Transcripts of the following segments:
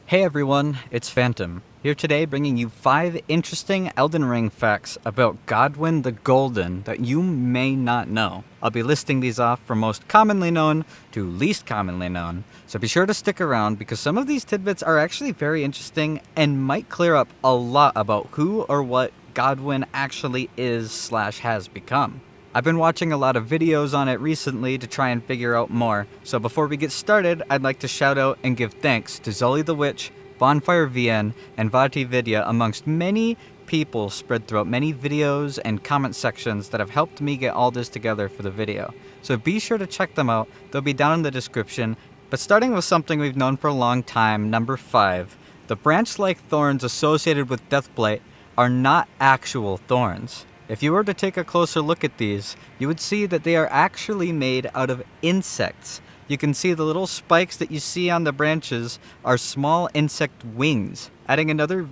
Hey everyone, it's Phantom, here today bringing you 5 interesting Elden Ring facts about Godwyn the Golden that you may not know. I'll be listing these off from most commonly known to least commonly known, so be sure to stick around because some of these tidbits are actually very interesting and might clear up a lot about who or what Godwyn actually is/has become. I've been watching a lot of videos on it recently to try and figure out more, so before we get started, I'd like to shout out and give thanks to Zoli the Witch, Bonfire VN, and Vati Vidya amongst many people spread throughout many videos and comment sections that have helped me get all this together for the video. So be sure to check them out, they'll be down in the description. But starting with something we've known for a long time, number 5, the branch-like thorns associated with Deathblight are not actual thorns. If you were to take a closer look at these, you would see that they are actually made out of insects. You can see the little spikes that you see on the branches are small insect wings, adding another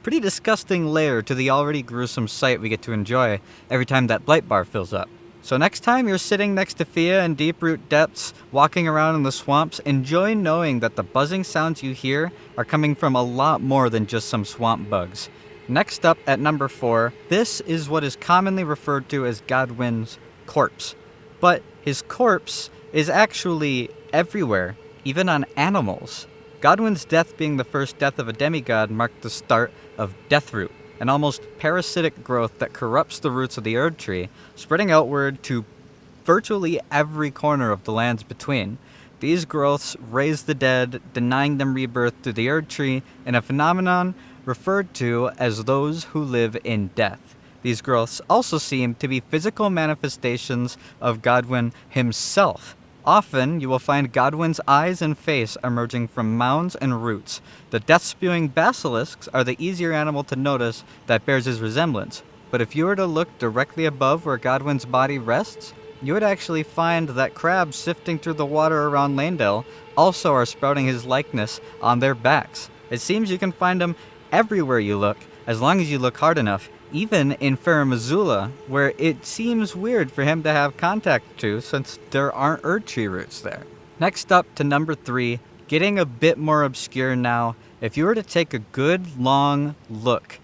pretty disgusting layer to the already gruesome sight we get to enjoy every time that blight bar fills up. So next time you're sitting next to Fia in deep root depths, walking around in the swamps, enjoy knowing that the buzzing sounds you hear are coming from a lot more than just some swamp bugs. Next up at number 4, this is what is commonly referred to as Godwyn's corpse. But his corpse is actually everywhere, even on animals. Godwyn's death being the first death of a demigod marked the start of Deathroot, an almost parasitic growth that corrupts the roots of the Erd Tree, spreading outward to virtually every corner of the lands between. These growths raise the dead, denying them rebirth through the Erd Tree, in a phenomenon referred to as those who live in death. These growths also seem to be physical manifestations of Godwyn himself. Often, you will find Godwyn's eyes and face emerging from mounds and roots. The death-spewing basilisks are the easier animal to notice that bears his resemblance. But if you were to look directly above where Godwyn's body rests, you would actually find that crabs sifting through the water around Landale also are sprouting his likeness on their backs. It seems you can find him everywhere you look, as long as you look hard enough, even in Farum Azula, where it seems weird for him to have contact to since there aren't Erd Tree roots there. Next up to number 3, getting a bit more obscure now, if you were to take a good long look,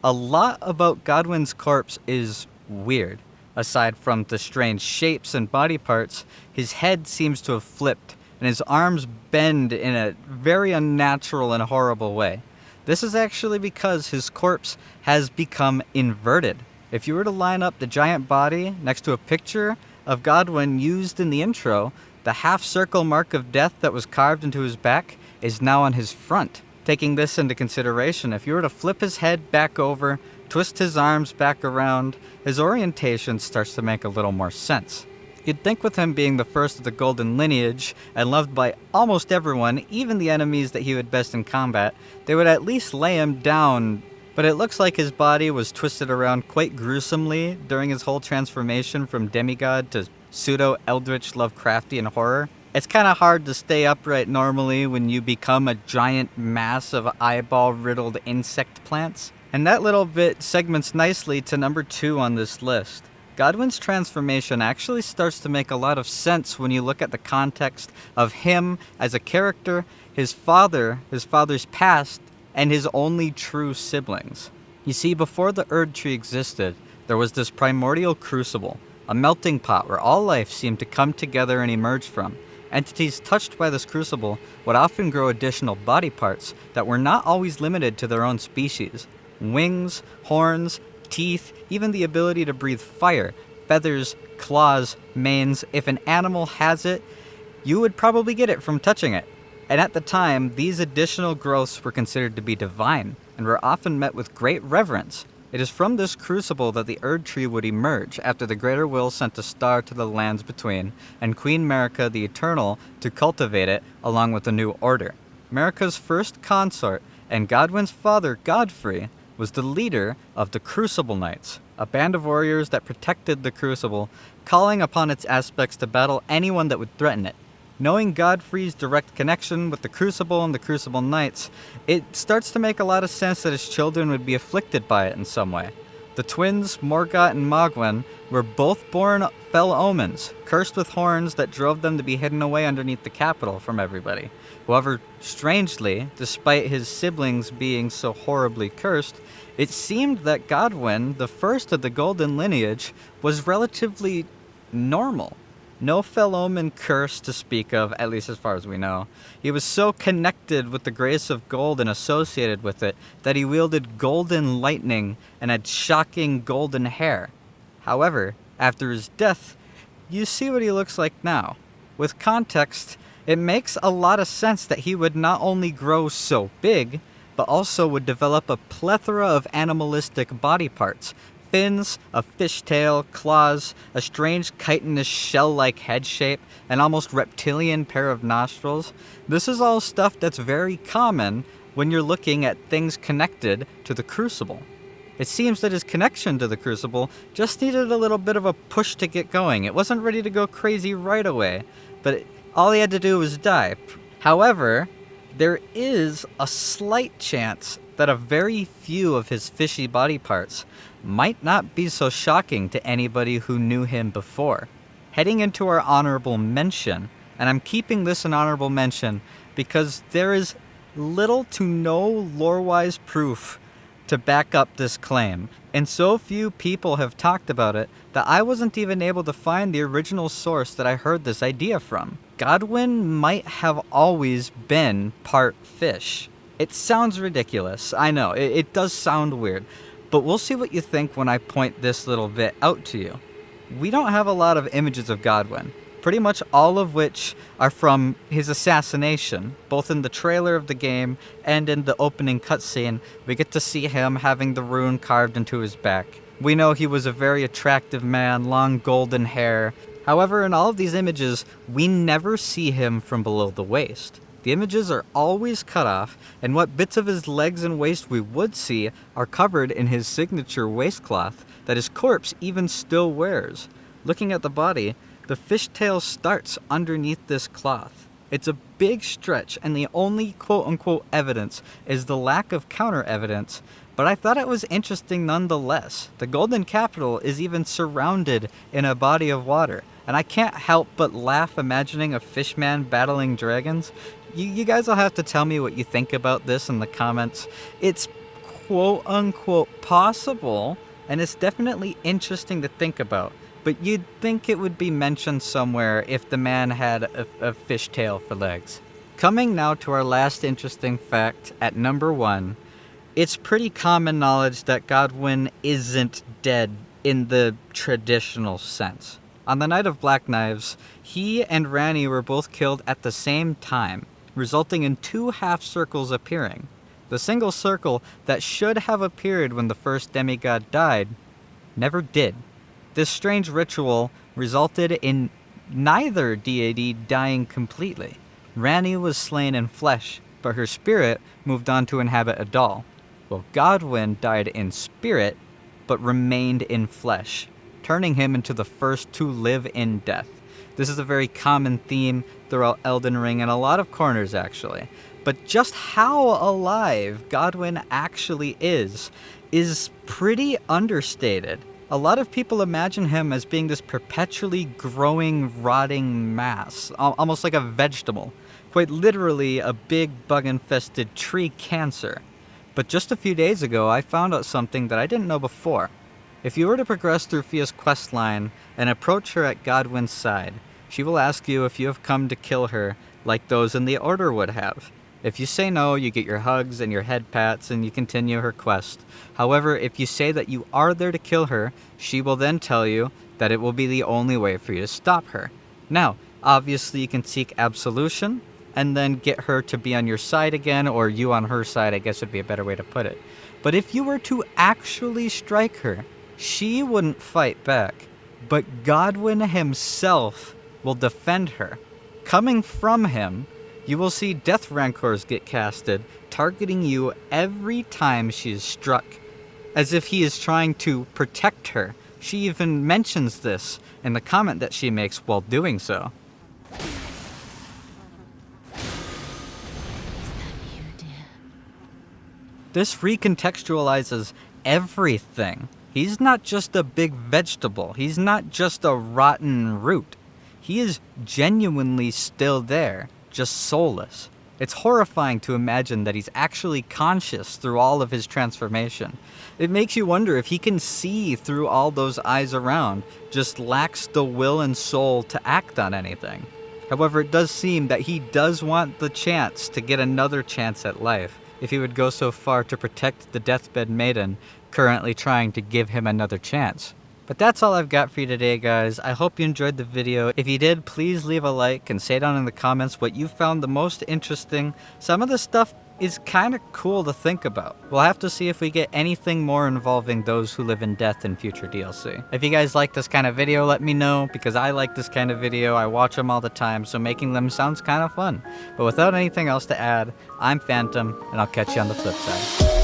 a lot about Godwyn's corpse is weird. Aside from the strange shapes and body parts, his head seems to have flipped, and his arms bend in a very unnatural and horrible way. This is actually because his corpse has become inverted. If you were to line up the giant body next to a picture of Godwyn used in the intro, the half-circle mark of death that was carved into his back is now on his front. Taking this into consideration, if you were to flip his head back over, twist his arms back around, his orientation starts to make a little more sense. You'd think with him being the first of the golden lineage, and loved by almost everyone, even the enemies that he would best in combat, they would at least lay him down, but it looks like his body was twisted around quite gruesomely during his whole transformation from demigod to pseudo-eldritch Lovecraftian horror. It's kinda hard to stay upright normally when you become a giant mass of eyeball-riddled insect plants. And that little bit segments nicely to number 2 on this list. Godwyn's transformation actually starts to make a lot of sense when you look at the context of him as a character, his father's past, and his only true siblings. You see, before the Erd Tree existed, there was this primordial crucible, a melting pot where all life seemed to come together and emerge from. Entities touched by this crucible would often grow additional body parts that were not always limited to their own species. Wings, horns, teeth, even the ability to breathe fire, feathers, claws, manes. If an animal has it, you would probably get it from touching it. And at the time, these additional growths were considered to be divine, and were often met with great reverence. It is from this crucible that the Erd Tree would emerge after the Greater Will sent a star to the lands between, and Queen Marika the Eternal to cultivate it along with the New Order. Marika's first consort, and Godwyn's father, Godfrey, was the leader of the Crucible Knights, a band of warriors that protected the Crucible, calling upon its aspects to battle anyone that would threaten it. Knowing Godfrey's direct connection with the Crucible and the Crucible Knights, it starts to make a lot of sense that his children would be afflicted by it in some way. The twins, Morgott and Mogwyn, were both born fell omens, cursed with horns that drove them to be hidden away underneath the capital from everybody. However, strangely, despite his siblings being so horribly cursed, it seemed that Godwyn, the first of the golden lineage, was relatively normal. No fell omen curse to speak of, at least as far as we know. He was so connected with the grace of gold and associated with it that he wielded golden lightning and had shocking golden hair. However, after his death, you see what he looks like now. With context, it makes a lot of sense that he would not only grow so big, but also would develop a plethora of animalistic body parts. Fins, a fishtail, claws, a strange chitinous shell-like head shape, an almost reptilian pair of nostrils. This is all stuff that's very common when you're looking at things connected to the Crucible. It seems that his connection to the Crucible just needed a little bit of a push to get going. It wasn't ready to go crazy right away, but all he had to do was die. However, there is a slight chance that a very few of his fishy body parts might not be so shocking to anybody who knew him before. Heading into our honorable mention, and I'm keeping this an honorable mention because there is little to no lore-wise proof to back up this claim, and so few people have talked about it that I wasn't even able to find the original source that I heard this idea from. Godwyn might have always been part fish. It sounds ridiculous, I know, it does sound weird, but we'll see what you think when I point this little bit out to you. We don't have a lot of images of Godwyn, pretty much all of which are from his assassination. Both in the trailer of the game and in the opening cutscene, we get to see him having the rune carved into his back. We know he was a very attractive man, long golden hair. However, in all of these images, we never see him from below the waist. The images are always cut off, and what bits of his legs and waist we would see are covered in his signature waistcloth that his corpse even still wears. Looking at the body, the fishtail starts underneath this cloth. It's a big stretch, and the only quote-unquote evidence is the lack of counter-evidence, but I thought it was interesting nonetheless. The Golden Capital is even surrounded in a body of water, and I can't help but laugh imagining a fishman battling dragons. You guys will have to tell me what you think about this in the comments. It's quote-unquote possible, and it's definitely interesting to think about. But you'd think it would be mentioned somewhere if the man had a fishtail for legs. Coming now to our last interesting fact at number 1, it's pretty common knowledge that Godwyn isn't dead in the traditional sense. On the night of Black Knives, he and Ranni were both killed at the same time, resulting in 2 half circles appearing. The single circle that should have appeared when the first demigod died never did. This strange ritual resulted in neither deity dying completely. Ranni was slain in flesh, but her spirit moved on to inhabit a doll. Well, Godwyn died in spirit, but remained in flesh, turning him into the first to live in death. This is a very common theme throughout Elden Ring and a lot of corners, actually. But just how alive Godwyn actually is pretty understated. A lot of people imagine him as being this perpetually growing, rotting mass, almost like a vegetable. Quite literally a big bug-infested tree cancer. But just a few days ago, I found out something that I didn't know before. If you were to progress through Fia's questline and approach her at Godwyn's side, she will ask you if you have come to kill her like those in the Order would have. If you say no, you get your hugs and your head pats and you continue her quest. However, if you say that you are there to kill her, she will then tell you that it will be the only way for you to stop her. Now, obviously you can seek absolution and then get her to be on your side again, or you on her side, I guess would be a better way to put it. But if you were to actually strike her, she wouldn't fight back, but Godwyn himself will defend her. Coming from him, you will see death rancors get casted, targeting you every time she is struck, as if he is trying to protect her. She even mentions this in the comment that she makes while doing so. This recontextualizes everything. He's not just a big vegetable. He's not just a rotten root. He is genuinely still there, just soulless. It's horrifying to imagine that he's actually conscious through all of his transformation. It makes you wonder if he can see through all those eyes around, just lacks the will and soul to act on anything. However, it does seem that he does want the chance to get another chance at life, if he would go so far to protect the deathbed maiden currently trying to give him another chance. But that's all I've got for you today, guys. I hope you enjoyed the video. If you did, please leave a like and say down in the comments what you found the most interesting. Some of the stuff is kind of cool to think about. We'll have to see if we get anything more involving those who live in death in future DLC. If you guys like this kind of video, let me know, because I like this kind of video. I watch them all the time, so making them sounds kind of fun. But without anything else to add, I'm Phantom, and I'll catch you on the flip side.